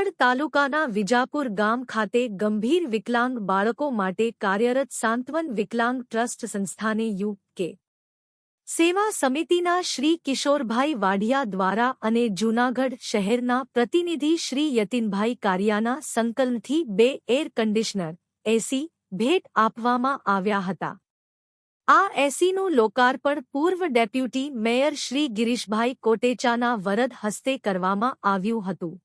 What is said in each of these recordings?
જૂનાગઢ તાલુકાના વિજાપુર ગામ ખાતે ગંભીર વિકલાંગ બાળકો માટે કાર્યરત સાંત્વન વિકલાંગ ટ્રસ્ટ સંસ્થાને યુ.કે. સેવા સમિતિના શ્રી કિશોરભાઈ વાઢિયા દ્વારા અને જૂનાગઢ શહેરના પ્રતિનિધિ શ્રી યતિનભાઈ કારિયાના સંકલનથી 2 એર કન્ડિશનર એસી ભેટ આપવામાં આવ્યા હતા. આ એસીનું લોકાર્પણ પૂર્વ ડેપ્યુટી મેયર શ્રી ગિરીશભાઈ કોટેચાના વરદ હસ્તે કરવામાં આવ્યું હતું.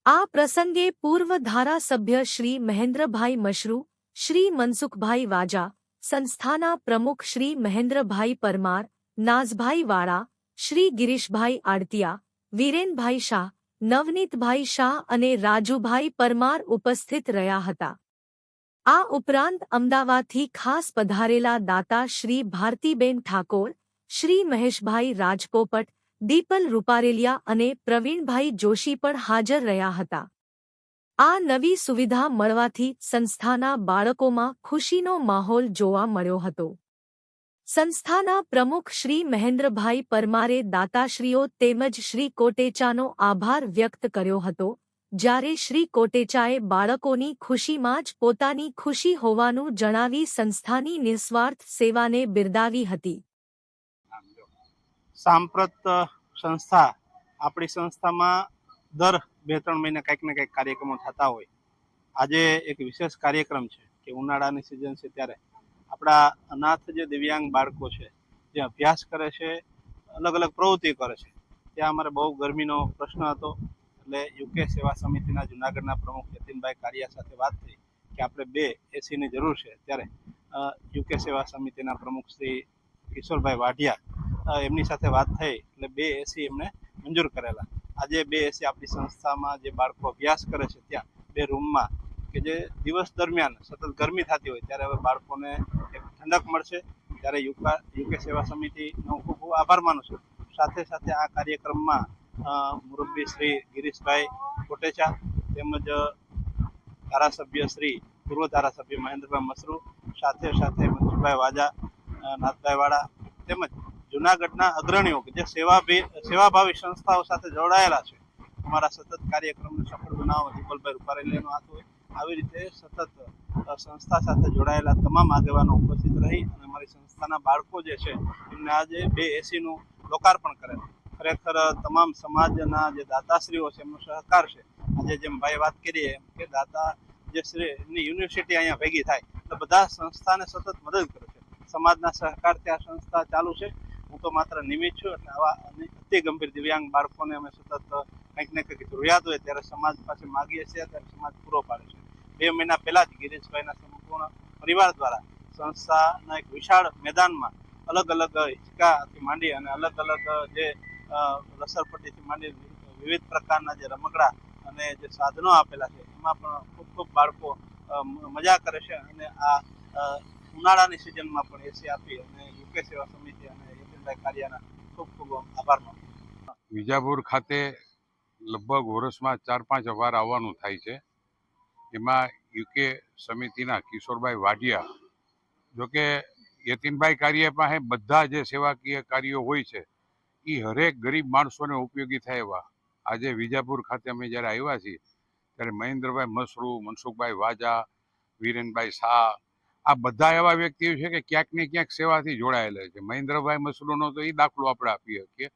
આ પ્રસંગે પૂર્વ ધારાસભ્ય શ્રી મહેન્દ્રભાઈ મશરૂ, શ્રી મનસુખભાઈ વાજા, સંસ્થાના પ્રમુખ શ્રી મહેન્દ્રભાઈ પરમાર, નાઝભાઈ વાળા, શ્રી ગિરીશભાઈ આડતિયા, વીરેનભાઈ શાહ, નવનીતભાઈ શાહ અને રાજુભાઈ પરમાર ઉપસ્થિત રહ્યા હતા. આ ઉપરાંત અમદાવાદથી ખાસ પધારેલા દાતા શ્રી ભારતીબેન ઠાકોર, શ્રી મહેશભાઈ રાજપોપટ, દીપલ રૂપારેલિયા અને પ્રવીણભાઈ જોશી પણ હાજર રહ્યા હતા. આ નવી સુવિધા મળવાથી સંસ્થાના બાળકોમાં ખુશીનો માહોલ જોવા મળ્યો હતો. સંસ્થાના પ્રમુખ શ્રી મહેન્દ્રભાઈ પરમારે દાતાશ્રીઓ તેમજ શ્રી કોટેચાનો આભાર વ્યક્ત કર્યો હતો. જ્યારે શ્રી કોટેચાએ બાળકોની ખુશીમાં જ પોતાની ખુશી હોવાનું જણાવી સંસ્થાની નિસ્વાર્થ સેવાને બિરદાવી હતી. સાંપ્રત સંસ્થા આપણી સંસ્થામાં દર 2-3 મહિને કંઈક ને કંઈક કાર્યક્રમો થતા હોય. આજે એક વિશેષ કાર્યક્રમ છે કે ઉનાળાની સિઝન છે ત્યારે આપણા અનાથ જે દિવ્યાંગ બાળકો છે જે અભ્યાસ કરે છે, અલગ અલગ પ્રવૃત્તિ કરે છે, ત્યાં અમારે બહુ ગરમીનો પ્રશ્ન હતો. એટલે યુકે સેવા સમિતિના જૂનાગઢના પ્રમુખ યતિનભાઈ કારિયા સાથે વાત થઈ કે આપણે 2 એસીની જરૂર છે. ત્યારે યુકે સેવા સમિતિના પ્રમુખ શ્રી કિશોરભાઈ વાઢિયા એમની સાથે વાત થઈ એટલે 2 એસી એમને મંજૂર કરેલા. આજે 2 એસી આપણી સંસ્થામાં જે બાળકો અભ્યાસ કરે છે ત્યાં 2 રૂમમાં કે જે દિવસ દરમિયાન સતત ગરમી થતી હોય ત્યારે હવે બાળકોને એક ઠંડક મળશે. ત્યારે યુકે સેવા સમિતિનો ખૂબ ખૂબ આભાર માનું છું. સાથે સાથે આ કાર્યક્રમમાં મુરબ્બી શ્રી ગિરીશભાઈ કોટેચા તેમજ ધારાસભ્ય શ્રી પૂર્વ ધારાસભ્ય મહેન્દ્રભાઈ મશરૂ, સાથે સાથે મનસુખભાઈ વાજા, નાથભાઈ વાળા તેમજ જૂનાગઢના અગ્રણીઓ કે જે સેવાભાવી સંસ્થાઓ સાથે જોડાયેલા છે. અમારા સતત કાર્યક્રમને સફળ બનાવવા દીપલભાઈ રૂપારેલિયાનો હાથ હોય. આવી રીતે સતત સંસ્થા સાથે જોડાયેલા તમામ આગેવાનો ઉપસ્થિત રહી અને અમારી સંસ્થાના બાળકો જે છે એમને આજે 2 એસીનું લોકાર્પણ કરેલ. ખરેખર તમામ સમાજના જે દાતાશ્રીઓ છે એમનો સહકાર છે. આજે જેમ ભાઈ વાત કરીએ એમ કે દાતા જે શ્રી એમની યુનિવર્સિટી અહીંયા ભેગી થાય એટલે બધા સંસ્થાને સતત મદદ કરે છે. સમાજના સહકારથી આ સંસ્થા ચાલુ છે. હું તો માત્ર નિમિત્ત છું. એટલે આવા અતિ ગંભીર દિવ્યાંગ બાળકોને અમે સતત કંઈક ને કંઈક જરૂરિયાત હોય ત્યારે સમાજ પાસે માગીએ છીએ ત્યારે સમાજ પૂરો પાડે છે. 2 મહિના પહેલા જ ગિરીશભાઈના સંપૂર્ણ પરિવાર દ્વારા સંસ્થાના એક વિશાળ મેદાનમાં અલગ અલગ હિંચકાથી માંડી અને અલગ અલગ જે લસરપટ્ટીથી માંડી વિવિધ પ્રકારના જે રમકડા અને જે સાધનો આપેલા છે એમાં પણ ખૂબ ખૂબ બાળકો મજા કરે છે. અને આ ઉનાળાની સિઝનમાં પણ એસી આપી અને યુકે સેવા સમિતિ અને યતિનભાઈ કારિયાના ખૂબ ખૂબ આભાર માનું. વિજાપુર ખાતે લગભગ વર્ષમાં 4-5 વાર આવવાનું થાય છે. એમાં યુકે સમિતિના કિશોરભાઈ વાઢિયા, જોકે યતિનભાઈ કારિયા પાસે બધા જે સેવાકીય કાર્યો હોય છે એ હરેક ગરીબ માણસોને ઉપયોગી થાય એવા આજે વિજાપુર ખાતે અમે જ્યારે આવ્યા છીએ ત્યારે મહેન્દ્રભાઈ મશરૂ, મનસુખભાઈ વાજા, વીરેનભાઈ શાહ આ બધા એવા વ્યક્તિઓ છે કે ક્યાંક ને ક્યાંક સેવાથી જોડાયેલા છે. મહેન્દ્રભાઈ મશરૂનો તો એ દાખલો આપણે આપી શકીએ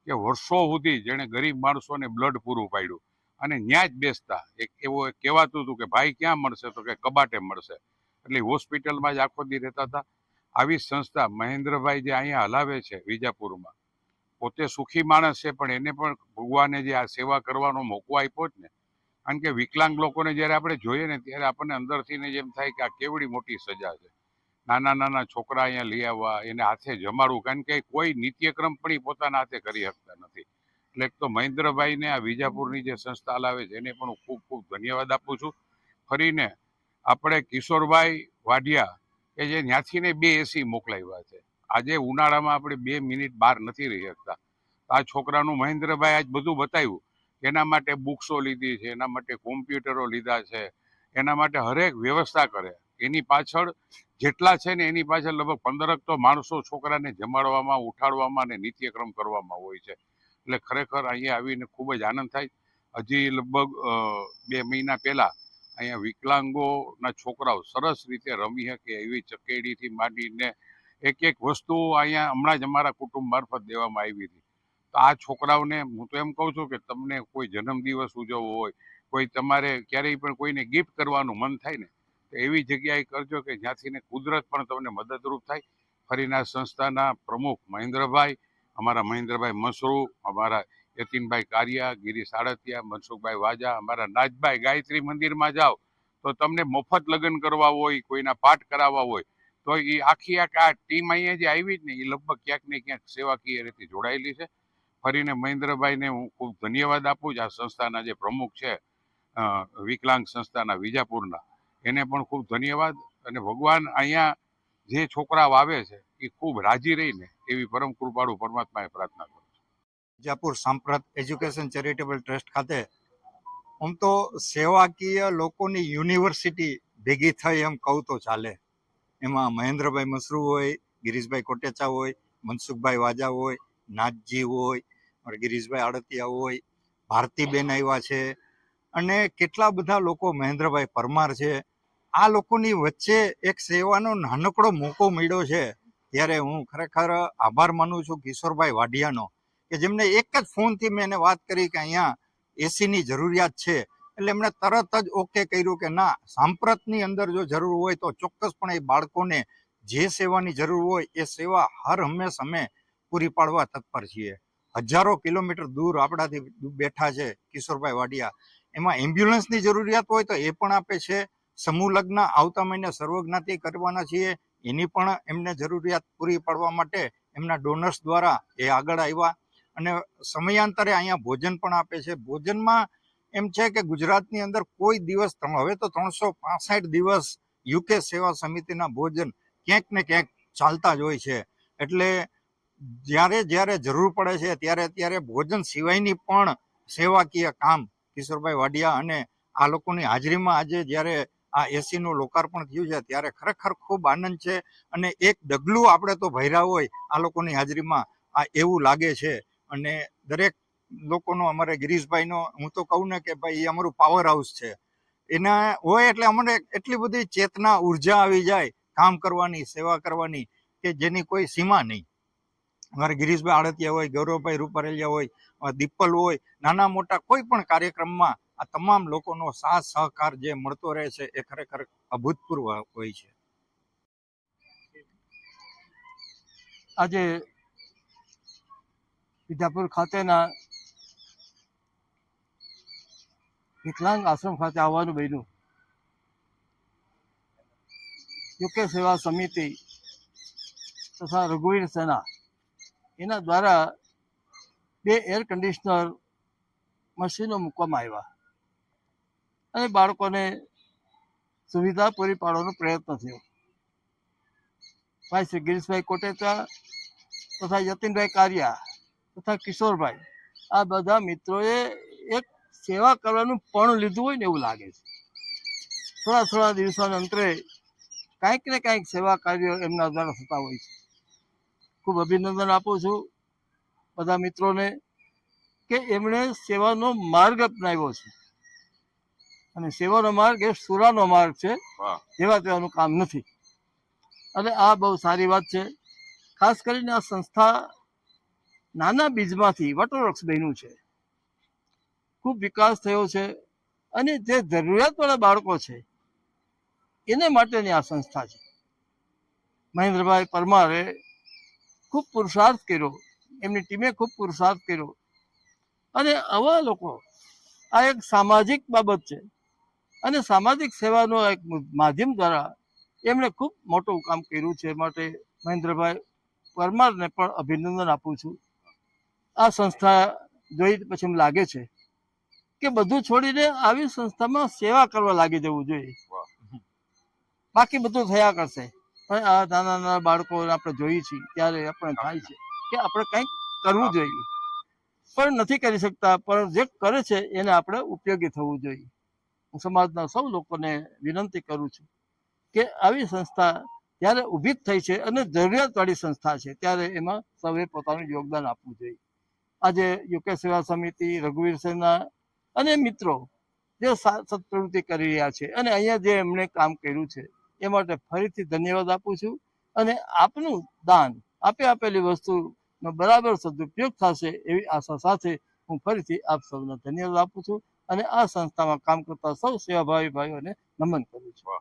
કે વર્ષો સુધી જેણે ગરીબ માણસોને બ્લડ પૂરું પાડ્યું અને ન્યા જ બેસતા એક એવો કહેવાતું હતું કે ભાઈ ક્યાં મળશે તો કે કબાટે મળશે. એટલે હોસ્પિટલમાં જ આખો દી રહેતા હતા. આવી સંસ્થા મહેન્દ્રભાઈ જે અહીંયા હલાવે છે વિજાપુરમાં, પોતે સુખી માણસ છે પણ એને પણ ભગવાને જે આ સેવા કરવાનો મોકો આપ્યો જ ને. કારણ કે વિકલાંગ લોકોને જ્યારે આપણે જોઈએ ને ત્યારે આપણને અંદરથી ને જેમ થાય કે આ કેવડી મોટી સજા છે. નાના નાના છોકરા અહીંયા લઈ આવવા, એને હાથે જમાડવું, કારણ કે કોઈ નિત્યક્રમ પણ એ પોતાના હાથે કરી શકતા નથી. એટલે એક તો મહેન્દ્રભાઈને આ વિજાપુરની જે સંસ્થા હલાવે છે એને પણ હું ખૂબ ખૂબ ધન્યવાદ આપું છું. ફરીને આપણે કિશોરભાઈ વાઢિયા કે જે ત્યાંથી ને 2 એસી મોકલાવ્યા છે. આજે ઉનાળામાં આપણે 2 મિનિટ બહાર નથી રહી શકતા. આ છોકરાનું મહેન્દ્રભાઈ આજ બધું બતાવ્યું. એના માટે બુક્સો લીધી છે, એના માટે કોમ્પ્યુટરો લીધા છે, એના માટે હરેક વ્યવસ્થા કરે. એની પાછળ જેટલા છે ને એની પાછળ લગભગ 15 તો માણસો છોકરાને જમાડવામાં, ઉઠાડવામાં અને નિત્યક્રમ કરવામાં હોય છે. એટલે ખરેખર અહીંયા આવીને ખૂબ જ આનંદ થાય. હજી લગભગ 2 મહિના પહેલા અહીંયા વિકલાંગોના છોકરાઓ સરસ રીતે રમી શકે એવી ચકેડીથી માંડીને એક વસ્તુ અહીંયા હમણાં જ અમારા કુટુંબ મારફત દેવામાં આવી હતી. તો આ છોકરાઓને હું તો એમ કહું છું કે તમને કોઈ જન્મદિવસ ઉજવવો હોય, કોઈ તમારે ક્યારેય પણ કોઈને ગિફ્ટ કરવાનું મન થાય ને, તો એવી જગ્યાએ કરજો કે જ્યાંથી ને કુદરત પણ તમને મદદરૂપ થાય. ફરીને આ સંસ્થાના પ્રમુખ અમારા મહેન્દ્રભાઈ મસરૂ, અમારા યતીનભાઈ કારિયા, ગિરીશ આડતિયા, મનસુખભાઈ વાજા, અમારા નાજભાઈ ગાયત્રી મંદિરમાં જાઓ તો તમને મફત લગ્ન કરવા હોય, કોઈના પાઠ કરાવવા હોય, તો એ આખી આ ટીમ અહીંયા જે આવી જ ને એ લગભગ ક્યાંક ને ક્યાંક સેવાકીય રીતે જોડાયેલી છે. ફરીને મહેન્દ્રભાઈને હું ખૂબ ધન્યવાદ આપું છું. આ સંસ્થાના જે પ્રમુખ છે વિકલાંગ સંસ્થાના વિજાપુરના, એને પણ ખૂબ ધન્યવાદ. અને ભગવાન અહીંયા જે છોકરાઓ આવે છે એ ખૂબ રાજી રહીને એવી પરમ કૃપાળુ પરમાત્માએ પ્રાર્થના કરું છું. વિજાપુર સાંપ્રત એજ્યુકેશન ચેરિટેબલ ટ્રસ્ટ ખાતે આમ તો સેવાકીય લોકોની યુનિવર્સિટી ભેગી થઈ એમ કહું તો ચાલે. એમાં મહેન્દ્રભાઈ મસરૂ હોય, ગિરીશભાઈ કોટેચા હોય, મનસુખભાઈ વાજા હોય, નાથજી હોય, ગિરીશભાઈ આડતિયા હોય, ભારતીબેન આવ્યા છે, અને કેટલા બધા લોકો, મહેન્દ્રભાઈ પરમાર છે. આ લોકોની વચ્ચે એક સેવાનો નાનકડો મોકો મળ્યો છે, ત્યારે હું ખરેખર આભાર માનું છું કિશોરભાઈ વાઢિયાનો, કે જેમને એક જ ફોનથી મેં એને વાત કરી કે અહીંયા એસીની જરૂરિયાત છે, એટલે એમણે તરત જ ઓકે કર્યું કે ના, સાંપ્રતની અંદર જો જરૂર હોય તો ચોક્કસપણે એ બાળકોને જે સેવાની જરૂર હોય એ સેવા હર હંમેશ અમે પૂરી પાડવા તત્પર છીએ. હજારો કિલોમીટર દૂર આપણાથી બેઠા છે કિશોરભાઈ વાડિયા. એમાં એમ્બ્યુલન્સની જરૂરિયાત હોય તો એ પણ આપે છે. સમૂહ લગ્ન આવતા મહિને સર્વજ્ઞાતિ કરવાના છીએ, એની પણ એમને જરૂરિયાત પૂરી પાડવા માટે એમના ડોનર્સ દ્વારા એ આગળ આવ્યા. અને સમયાંતરે અહીંયા ભોજન પણ આપે છે. ભોજનમાં એમ છે કે ગુજરાતની અંદર કોઈ દિવસ, હવે તો 365 દિવસ યુકે સેવા સમિતિના ભોજન ક્યાંક ને ક્યાંક ચાલતા જ હોય છે. એટલે જ્યારે જ્યારે જરૂર પડે છે ત્યારે ભોજન સિવાયની પણ સેવાકીય કામ કિશોરભાઈ વાડિયા અને આ લોકોની હાજરીમાં આજે જ્યારે આ એસીનું લોકાર્પણ થયું છે ત્યારે ખરેખર ખૂબ આનંદ છે. અને એક ડગલું આપણે તો ભર્યા હોય આ લોકોની હાજરીમાં, આ એવું લાગે છે. અને દરેક લોકોનો, અમારે ગિરીશભાઈનો હું તો કહું ને કે ભાઈ એ અમારું પાવર હાઉસ છે. એના હોય એટલે અમને એટલી બધી ચેતના, ઉર્જા આવી જાય કામ કરવાની, સેવા કરવાની, કે જેની કોઈ સીમા નહીં. અમારે ગિરીશભાઈ આડતિયા હોય, ગૌરવભાઈ રૂપારેલિયા હોય, દીપલ હોય, નાના મોટા કોઈ પણ કાર્યક્રમમાં આ તમામ લોકોનો સાથ સહકાર જે મળતો રહે છે એ ખરેખર અભૂતપૂર્વ હોય છે. આજે વિજાપુર ખાતેના વિકલાંગ આશ્રમ ખાતે આવવાનું બન્યું. યુકે સેવા સમિતિ તથા રઘુવીર સેના એના દ્વારા 2 એર કન્ડિશનર મશીનો મૂકવામાં આવ્યા અને બાળકોને સુવિધા પૂરી પાડવાનો પ્રયત્ન થયો. ભાઈ શ્રી ગિરીશભાઈ કોટેચા તથા યતીનભાઈ કારિયા તથા કિશોરભાઈ, આ બધા મિત્રોએ એક સેવા કરવાનું પણ લીધું હોય ને એવું લાગે છે. થોડા દિવસોના અંતરે કાંઈક ને કાંઈક સેવા કાર્યો એમના દ્વારા થતા હોય છે. ખૂબ અભિનંદન આપું છું બધા મિત્રોને કે એમણે સેવાનો માર્ગ અપનાવ્યો છે. અને સેવાનો માર્ગ એ સુરાનો માર્ગ છે, જેવા તેવાનું કામ નથી. અને આ બહુ સારી વાત છે. ખાસ કરીને આ સંસ્થા નાના બીજમાંથી વટવૃક્ષ બન્યું છે. ખૂબ વિકાસ થયો છે. અને જે જરૂરિયાતવાળા બાળકો છે એને માટેની આ સંસ્થા છે. મહેન્દ્રભાઈ પરમારે ખૂબ પુરુષાર્થ કર્યો, એમની ટીમે ખૂબ પુરુષાર્થ કર્યો. અને આવા લોકો, આ એક સામાજિક બાબત છે અને સામાજિક સેવાનો એક માધ્યમ દ્વારા એમણે ખૂબ મોટું કામ કર્યું છે. માટે મહેન્દ્રભાઈ પરમારને પણ અભિનંદન આપું છું. આ સંસ્થા જોઈ પછી એમ લાગે છે કે બધું છોડીને આવી સંસ્થામાં સેવા કરવા લાગી જવું જોઈએ. બાકી બધું થયા કરશે. પણ આ નાના બાળકોને આપણે જોઈએ છીએ ત્યારે આપણે થાય છે કે આપણે કંઈક કરવું જોઈએ, પણ નથી કરી શકતા. પણ જે કરે છે એને આપણે ઉપયોગી થવું જોઈએ. હું સમાજના સૌ લોકોને વિનંતી કરું છું કે આવી સંસ્થા જ્યારે ઊભી જ થઈ છે અને જરૂરિયાતવાળી સંસ્થા છે ત્યારે એમાં સૌએ પોતાનું યોગદાન આપવું જોઈએ. આજે યુકે સેવા સમિતિ, રઘુવીર સેના અને મિત્રો જે સત્પ્રવૃત્તિ કરી રહ્યા છે અને અહીંયા જે એમણે કામ કર્યું છે એ માટે ફરીથી ધન્યવાદ આપું છું. અને આપનું દાન, આપેલી વસ્તુનો બરાબર સદુપયોગ થશે એવી આશા સાથે હું ફરીથી આપ સૌને ધન્યવાદ આપું છું અને આ સંસ્થામાં કામ કરતા સૌ સેવાભાવી ભાઈઓને નમન કરું છું.